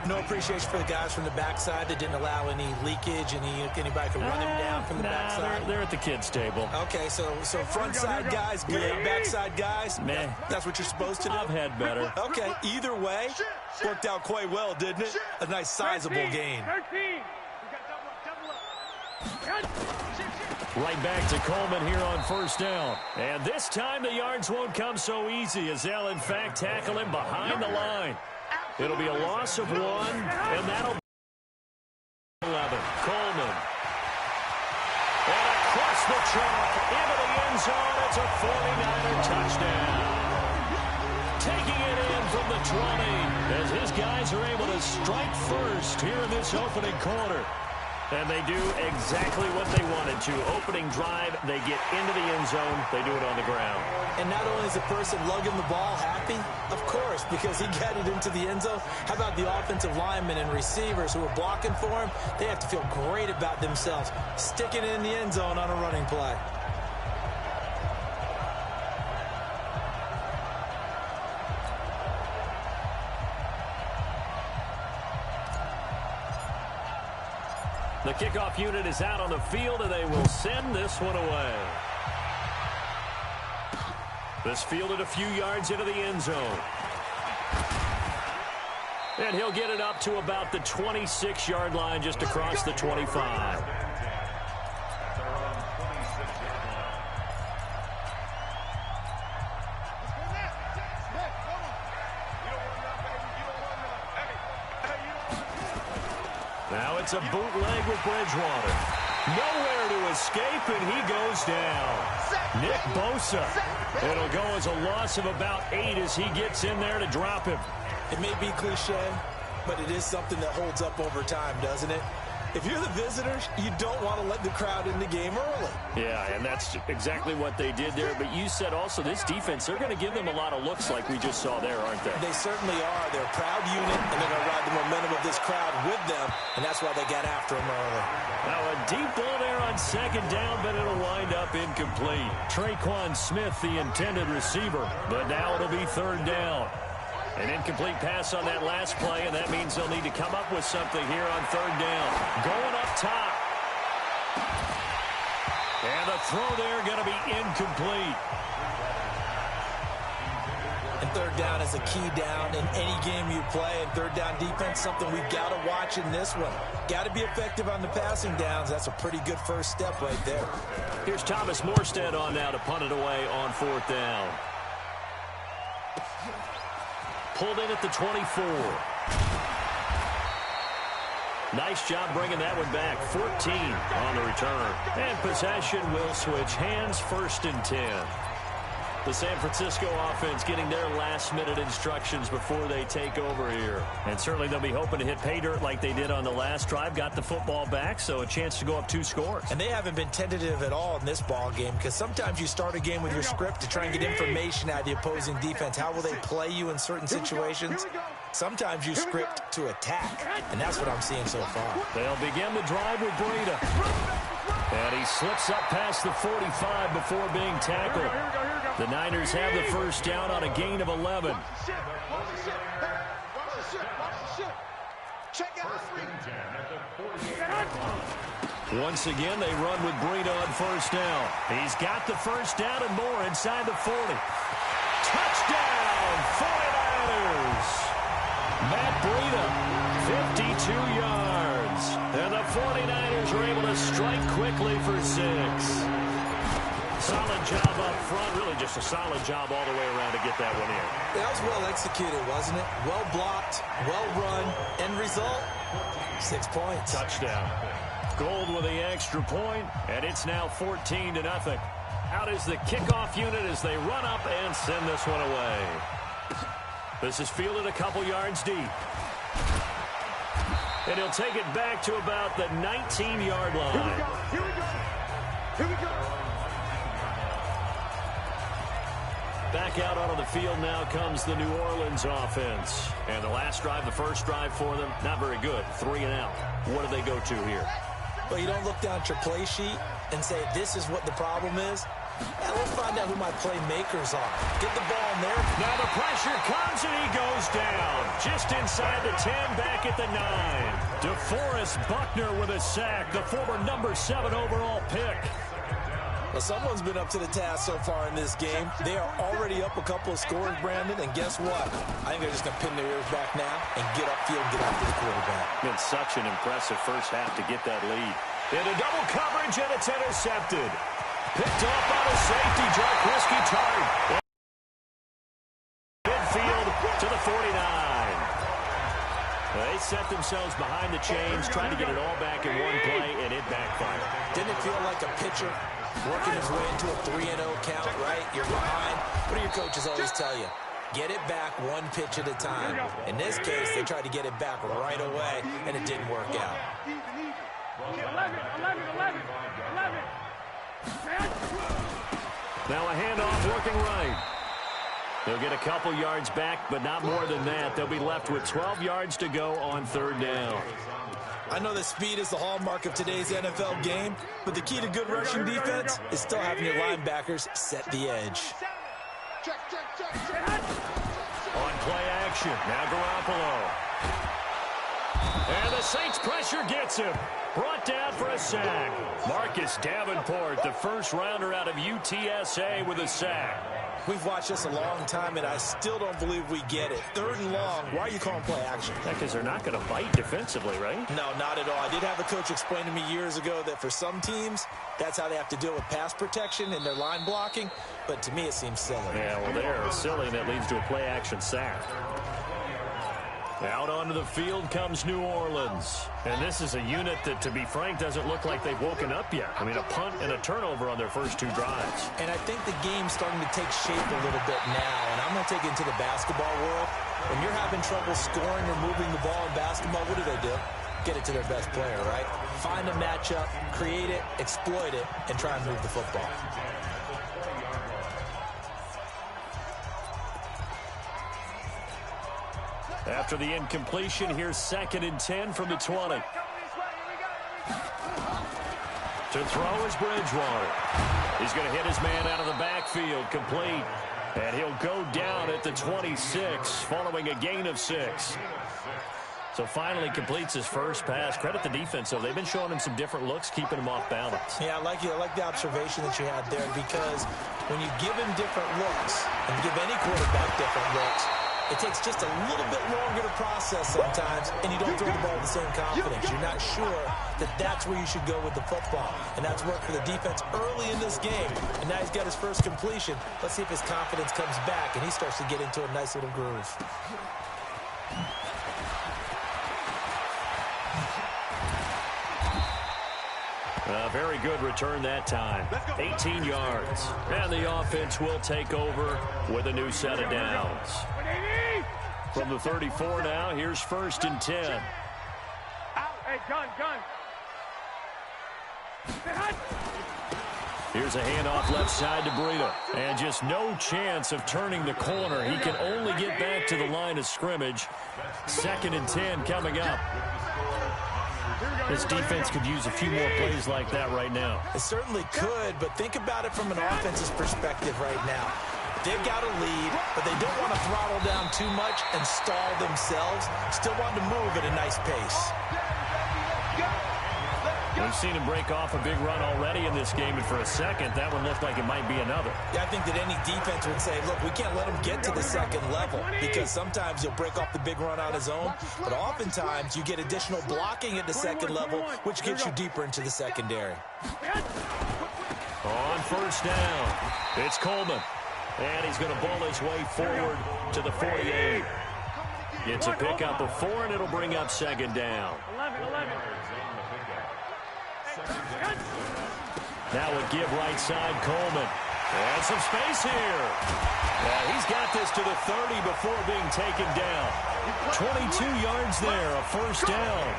No appreciation for the guys from the backside that didn't allow any leakage, anybody could run him down from the backside. They're at the kids' table. Okay, so front side guys, good. Backside guys, meh. That's what you're supposed to do? I've had better. Okay, either way, worked out quite well, didn't it? A nice sizable gain. Right back to Coleman here on first down. And this time the yards won't come so easy as they'll, in fact, tackle him behind the line. It'll be a loss of 1, and that'll be 11. Coleman. And across the chalk into the end zone. It's a 49er touchdown. Taking it in from the 20 as his guys are able to strike first here in this opening quarter. And they do exactly what they wanted to. Opening drive, they get into the end zone. They do it on the ground. And not only is the person lugging the ball happy, of course, because he got it into the end zone. How about the offensive linemen and receivers who are blocking for him? They have to feel great about themselves, sticking it in the end zone on a running play. The kickoff unit is out on the field, and they will send this one away. This fielded a few yards into the end zone. And he'll get it up to about the 26-yard line just across the 25. Now it's a bootleg with Bridgewater. Nowhere to escape, and he goes down. Nick Bosa. It'll go as a loss of about 8 as he gets in there to drop him. It may be cliche, but it is something that holds up over time, doesn't it? If you're the visitors, you don't want to let the crowd in the game early. Yeah, and that's exactly what they did there. But you said also this defense, they're going to give them a lot of looks like we just saw there, aren't they? They certainly are. They're a proud unit, and they're going to ride the momentum of this crowd with them, and that's why they got after him early. Now a deep ball there on second down, but it'll wind up incomplete. Traquan Smith, the intended receiver, but now it'll be third down. An incomplete pass on that last play, and that means they'll need to come up with something here on third down. Going up top. And the throw there going to be incomplete. And third down is a key down in any game you play. And third down defense, something we've got to watch in this one. Got to be effective on the passing downs. That's a pretty good first step right there. Here's Thomas Morstead on now to punt it away on fourth down. Pulled in at the 24. Nice job bringing that one back. 14 on the return. And possession will switch hands, first and 10. The San Francisco offense getting their last-minute instructions before they take over here. And certainly they'll be hoping to hit pay dirt like they did on the last drive. Got the football back, so a chance to go up 2 scores. And they haven't been tentative at all in this ball game, because sometimes you start a game with your script to try and get information out of the opposing defense. How will they play you in certain situations? Sometimes you script to attack, and that's what I'm seeing so far. They'll begin the drive with Breida. And he slips up past the 45 before being tackled. The Niners have the first down on a gain of 11. Once again, they run with Breida on first down. He's got the first down and more inside the 40. Touchdown, 49ers! Matt Breida, 52 yards. And the 49ers are able to strike quickly for 6. Solid job up front, really just a solid job all the way around to get that one in. That was well executed, wasn't it? Well blocked, well run. End result, 6 points. Touchdown. Gold with the extra point, and it's now 14-0. Out is the kickoff unit as they run up and send this one away. This is fielded a couple yards deep. And he'll take it back to about the 19-yard line. Here we go. Here we go. Back out onto the field now comes the New Orleans offense. And the last drive, the first drive for them, not very good. 3 and out. What do they go to here? Well, you don't look down at your play sheet and say, this is what the problem is. Yeah, let's find out who my playmakers are. Get the ball in there. Now the pressure comes and he goes down. Just inside the 10, back at the 9. DeForest Buckner with a sack, the former number 7 overall pick. Well, someone's been up to the task so far in this game. They are already up a couple of scores, Brandon, and guess what? I think they're just going to pin their ears back now and get upfield and get after the quarterback. Been such an impressive first half to get that lead. Into double coverage, and it's intercepted. Picked off by the safety, Jarkowski Tart. Midfield to the 49. They set themselves behind the chains, trying to get it all back in one play, and it backfired. Didn't it feel like a pitcher working his way into a 3-0 count, right? You're behind. What do your coaches always tell you? Get it back one pitch at a time. In this case, they tried to get it back right away, and it didn't work out. 11. Now a handoff working right. They'll get a couple yards back, but not more than that. They'll be left with 12 yards to go on third down. I know that speed is the hallmark of today's NFL game, but the key to good rushing defense is still having your linebackers set the edge. On play action, now Garoppolo. And the Saints pressure gets him. Brought down for a sack. Marcus Davenport, the first rounder out of UTSA with a sack. We've watched this a long time, and I still don't believe we get it. 3rd and long, why are you calling play action? Because they're not going to bite defensively, right? No, not at all. I did have a coach explain to me years ago that for some teams, that's how they have to deal with pass protection and their line blocking, but to me it seems silly. Yeah, well, they're silly, and that leads to a play action sack. Out onto the field comes New Orleans. And this is a unit that, to be frank, doesn't look like they've woken up yet. I mean, a punt and a turnover on their first 2 drives. And I think the game's starting to take shape a little bit now. And I'm going to take it into the basketball world. When you're having trouble scoring or moving the ball in basketball, what do? Get it to their best player, right? Find a matchup, create it, exploit it, and try and move the football. After the incompletion, here's 2nd and 10 from the 20. To throw is Bridgewater. He's going to hit his man out of the backfield, complete. And he'll go down at the 26, following a gain of 6. So finally completes his first pass. Credit the defense, though. They've been showing him some different looks, keeping him off balance. Yeah, I like the observation that you had there, because when you give him different looks and give any quarterback different looks, it takes just a little bit longer to process sometimes, and you don't throw the ball with the same confidence. You're not sure that that's where you should go with the football. And that's worked for the defense early in this game. And now he's got his first completion. Let's see if his confidence comes back and he starts to get into a nice little groove. A very good return that time. 18 yards. And the offense will take over with a new set of downs. From the 34 now, here's 1st and 10. Out. Hey, gun. Here's a handoff left side to Breida. And just no chance of turning the corner. He can only get back to the line of scrimmage. 2nd and 10 coming up. This defense could use a few more plays like that right now. It certainly could, but think about it from an offense's perspective right now. They've got a lead, but they don't want to throttle down too much and stall themselves. Still want to move at a nice pace. We've seen him break off a big run already in this game, and for a second, that one looked like it might be another. Yeah, I think that any defense would say, look, we can't let him get to the second level, because sometimes he'll break off the big run on his own, but oftentimes you get additional blocking at the second level, which gets you deeper into the secondary. On 1st down, it's Coleman, and he's going to bull his way forward to the 48. It's a pickup of 4, and it'll bring up 2nd down. 11. Now a give right side, Coleman. And some space here. Yeah, he's got this to the 30 before being taken down. 22 yards there, a 1st down.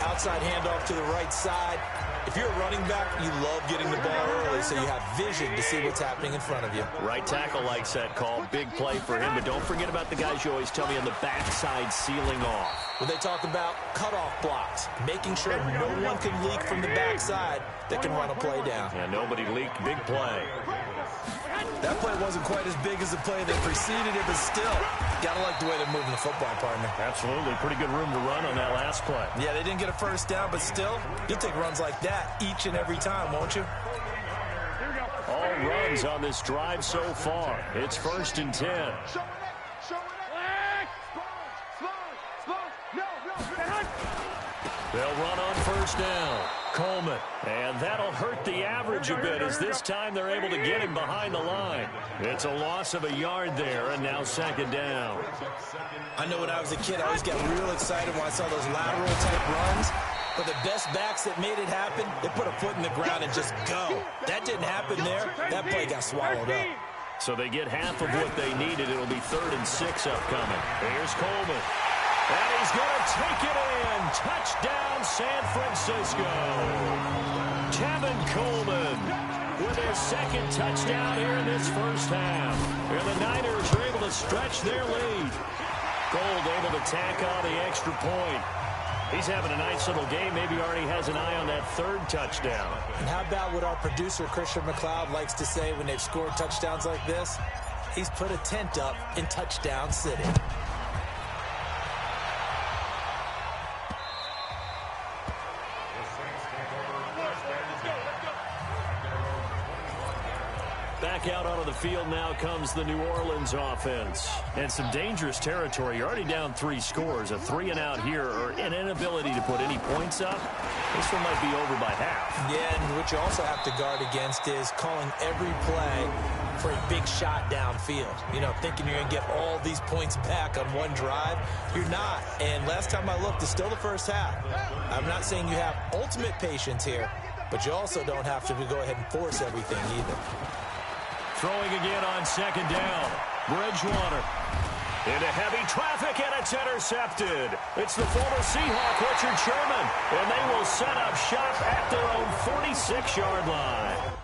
Outside handoff to the right side. If you're a running back, you love getting the ball early so you have vision to see what's happening in front of you. Right tackle likes that call. Big play for him, but don't forget about the guys you always tell me on the backside sealing off. When they talk about cutoff blocks, making sure no one can leak from the backside that can run a play down. Yeah, nobody leaked. Big play. That play wasn't quite as big as the play that preceded it, but still, gotta like the way they're moving the football, partner. Absolutely. Pretty good room to run on that last play. Yeah, they didn't get a first down, but still, you'll take runs like that each and every time, won't you? All runs on this drive so far. It's 1st and 10. They'll run on 1st down. Coleman. And that'll hurt the average a bit as this time they're able to get him behind the line. It's a loss of a yard there, and now 2nd down. I know when I was a kid, I always got real excited when I saw those lateral-type runs. But the best backs that made it happen, they put a foot in the ground and just go. That didn't happen there. That play got swallowed up. So they get half of what they needed. It'll be 3rd and 6 upcoming. Here's Coleman. And he's going to take it in. Touchdown, San Francisco. Tevin Coleman with their 2nd touchdown here in this first half. And the Niners are able to stretch their lead. Gold able to tack on the extra point. He's having a nice little game. Maybe already has an eye on that 3rd touchdown. And how about what our producer, Christian McLeod, likes to say when they've scored touchdowns like this? He's put a tent up in Touchdown City. Back out onto the field now comes the New Orleans offense. And some dangerous territory. You're already down 3 scores. A 3-and-out here or an inability to put any points up. This one might be over by half. Yeah, and what you also have to guard against is calling every play for a big shot downfield. You know, thinking you're going to get all these points back on one drive. You're not. And last time I looked, it's still the first half. I'm not saying you have ultimate patience here, but you also don't have to go ahead and force everything either. Throwing again on 2nd down. Bridgewater into heavy traffic, and it's intercepted. It's the former Seahawk, Richard Sherman, and they will set up shop at their own 46-yard line.